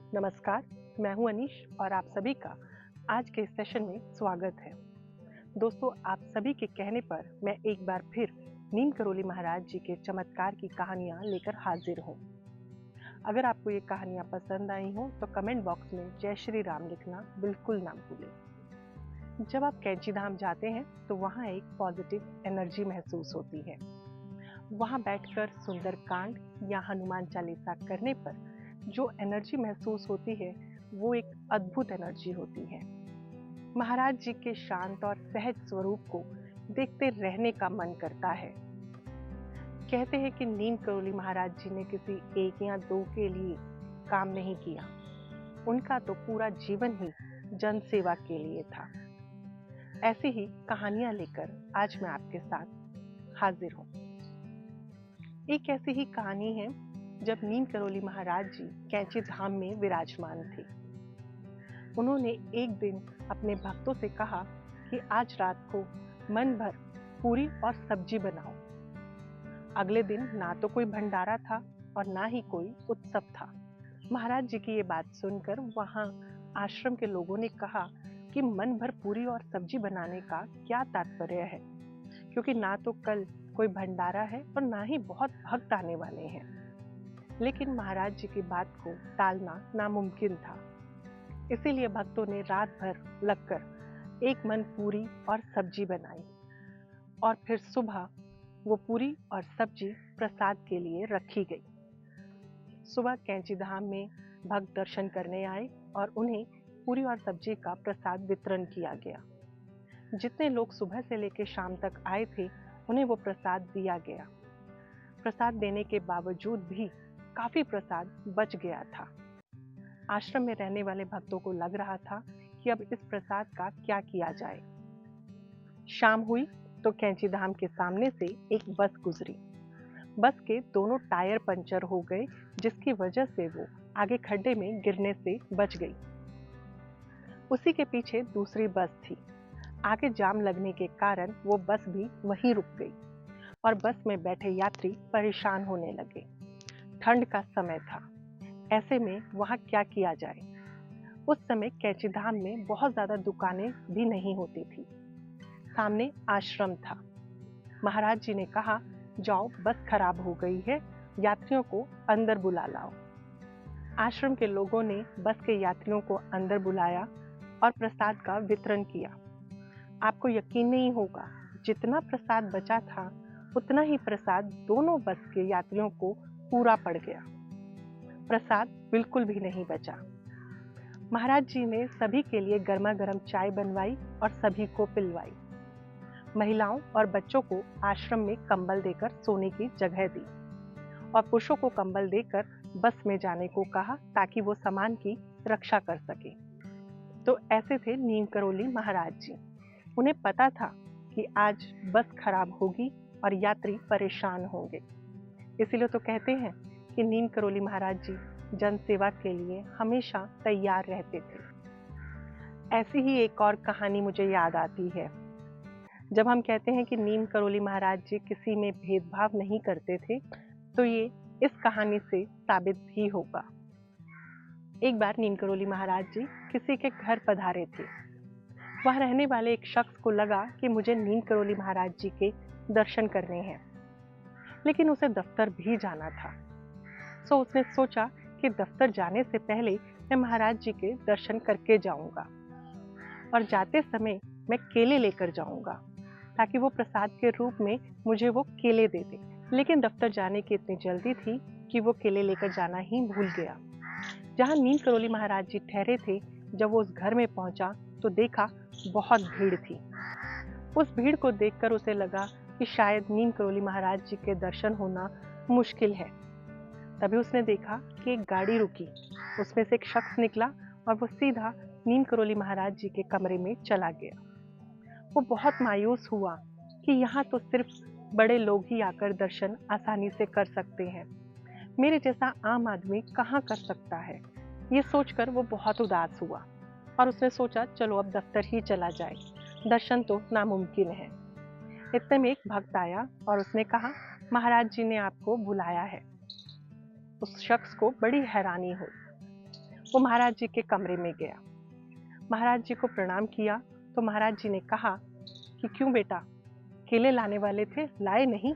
नमस्कार, मैं हूं अनीश और आप सभी का आज के इस सेशन में स्वागत है। दोस्तों, आप सभी के कहने पर मैं एक बार फिर नीम करोली महाराज जी के चमत्कार की कहानियां लेकर हाजिर हूं। अगर आपको ये कहानियां पसंद आई हो तो कमेंट बॉक्स में जय श्री राम लिखना बिल्कुल ना भूलें। जब आप कैंची धाम जाते हैं तो वहाँ एक पॉजिटिव एनर्जी महसूस होती है। वहाँ बैठकर सुंदर कांड या हनुमान चालीसा करने पर जो एनर्जी महसूस होती है वो एक अद्भुत एनर्जी होती है। महाराज जी के शांत और सहज स्वरूप को देखते रहने का मन करता है। कहते हैं कि नीम करोली महाराज जी ने किसी एक या दो के लिए काम नहीं किया, उनका तो पूरा जीवन ही जन सेवा के लिए था। ऐसी ही कहानियां लेकर आज मैं आपके साथ हाजिर हूँ। एक ऐसी ही कहानी है जब नीम करोली महाराज जी कैंची धाम में विराजमान थे। उन्होंने एक दिन अपने भक्तों से कहा कि आज रात को मन भर पूरी और सब्जी बनाओ। अगले दिन ना तो कोई भंडारा था और ना ही कोई उत्सव था। महाराज जी की ये बात सुनकर वहां आश्रम के लोगों ने कहा कि मन भर पूरी और सब्जी बनाने का क्या तात्पर्य है, क्योंकि ना तो कल कोई भंडारा है और ना ही बहुत भक्त आने वाले हैं। लेकिन महाराज जी की बात को टालना नामुमकिन था। इसीलिए भक्तों ने रात भर लगकर एक मन पूरी और सब्जी बनाई और फिर सुबह वो पूरी और सब्जी प्रसाद के लिए रखी गई। सुबह कैंची धाम में भक्त दर्शन करने आए और उन्हें पूरी और सब्जी का प्रसाद वितरण किया गया। जितने लोग सुबह से लेकर शाम तक आए थे उन्हें वो प्रसाद दिया गया। प्रसाद देने के बावजूद भी काफी प्रसाद बच गया था। आश्रम में रहने वाले भक्तों को लग रहा था कि अब इस प्रसाद का क्या किया जाए। शाम हुई तो कैंची धाम के सामने से एक बस गुजरी। बस के दोनों टायर पंचर हो गए, जिसकी वजह से वो आगे खड्डे में गिरने से बच गई। उसी के पीछे दूसरी बस थी। आगे जाम लगने के कारण वो बस भी वहीं रुक गई और बस में बैठे यात्री परेशान होने लगे। ठंड का समय था, ऐसे में वहां क्या किया जाए। उस समय कैंची धाम में बहुत ज्यादा दुकानें भी नहीं होती थी। सामने आश्रम था। महाराज जी ने कहा, जाओ बस खराब हो गई है, यात्रियों को अंदर बुला लाओ। आश्रम के लोगों ने बस के यात्रियों को अंदर बुलाया और प्रसाद का वितरण किया। आपको यकीन नहीं होगा, जितना प्रसाद बचा था उतना ही प्रसाद दोनों बस के यात्रियों को पूरा पड़ गया। प्रसाद बिल्कुल भी नहीं बचा। महाराज जी ने सभी के लिए गर्मा गर्म चाय बनवाई और सभी को पिलवाई। महिलाओं और बच्चों को आश्रम में कंबल देकर सोने की जगह दी और पुरुषों को कंबल देकर बस में जाने को कहा ताकि वो सामान की रक्षा कर सके। तो ऐसे थे नीम करोली महाराज जी। उन्हें पता था कि आज बस खराब होगी और यात्री परेशान होंगे। इसीलिए तो कहते हैं कि नीम करोली महाराज जी जन सेवा के लिए हमेशा तैयार रहते थे। ऐसी ही एक और कहानी मुझे याद आती है। जब हम कहते हैं कि नीम करोली महाराज जी किसी में भेदभाव नहीं करते थे, तो ये इस कहानी से साबित भी होगा। एक बार नीम करोली महाराज जी किसी के घर पधारे थे। वहां रहने वाले एक शख्स को लगा कि मुझे नीम करोली महाराज जी के दर्शन करने हैं, लेकिन उसे दफ्तर भी जाना था। सो उसने सोचा कि दफ्तर जाने से पहले मैं महाराज जी के दर्शन करके जाऊंगा और जाते समय मैं केले लेकर जाऊंगा ताकि वो प्रसाद के रूप में मुझे वो केले दे दे। लेकिन दफ्तर जाने की इतनी जल्दी थी कि वो केले लेकर जाना ही भूल गया। जहां नीम करोली महाराज जी ठहरे थे, जब वो उस घर में पहुंचा तो देखा बहुत भीड़ थी। उस भीड़ को देखकर उसे लगा कि शायद नीम करोली महाराज जी के दर्शन होना मुश्किल है। तभी उसने देखा कि एक गाड़ी रुकी, उसमें से एक शख्स निकला और वो सीधा नीम करोली महाराज जी के कमरे में चला गया। वो बहुत मायूस हुआ कि यहाँ तो सिर्फ बड़े लोग ही आकर दर्शन आसानी से कर सकते हैं, मेरे जैसा आम आदमी कहाँ कर सकता है। ये सोचकर वो बहुत उदास हुआ और उसने सोचा चलो अब दफ्तर ही चला जाए, दर्शन तो नामुमकिन है। इतने में एक भक्त आया और उसने कहा, महाराज जी ने आपको बुलाया है। उस शख्स को बड़ी हैरानी हुई। वो महाराज जी के कमरे में गया। महाराज जी को प्रणाम किया तो महाराज जी ने कहा कि क्यों बेटा, केले लाने वाले थे, लाए नहीं?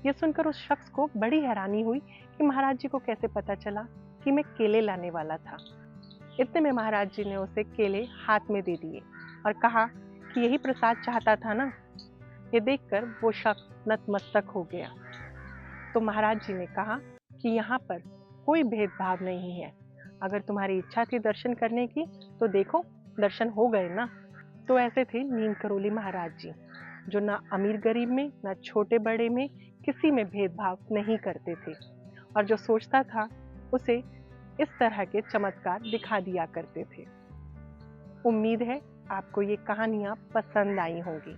ये सुनकर उस शख्स को बड़ी हैरानी हुई कि महाराज जी को कैसे पता चला कि मैं केले लाने वाला था। इतने में महाराज जी ने उसे केले हाथ में दे दिए और कहा कि यही प्रसाद चाहता था ना। ये देखकर वो शख्स नतमस्तक हो गया। तो महाराज जी ने कहा कि यहाँ पर कोई भेदभाव नहीं है। अगर तुम्हारी इच्छा थी दर्शन करने की तो देखो, दर्शन हो गए ना। तो ऐसे थे नीम करोली महाराज जी, जो ना अमीर गरीब में, ना छोटे बड़े में, किसी में भेदभाव नहीं करते थे और जो सोचता था उसे इस तरह के चमत्कार दिखा दिया करते थे। उम्मीद है आपको ये कहानियाँ पसंद आई होंगी।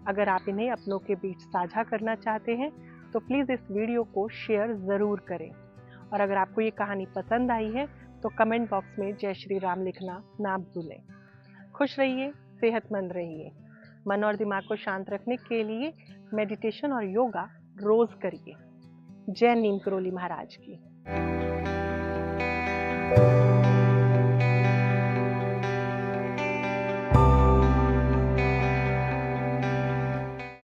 अगर आप इन्हें अपनों के बीच साझा करना चाहते हैं तो प्लीज़ इस वीडियो को शेयर ज़रूर करें। और अगर आपको ये कहानी पसंद आई है तो कमेंट बॉक्स में जय श्री राम लिखना ना भूलें। खुश रहिए, सेहतमंद रहिए। मन और दिमाग को शांत रखने के लिए मेडिटेशन और योगा रोज करिए। जय नीम करोली महाराज की।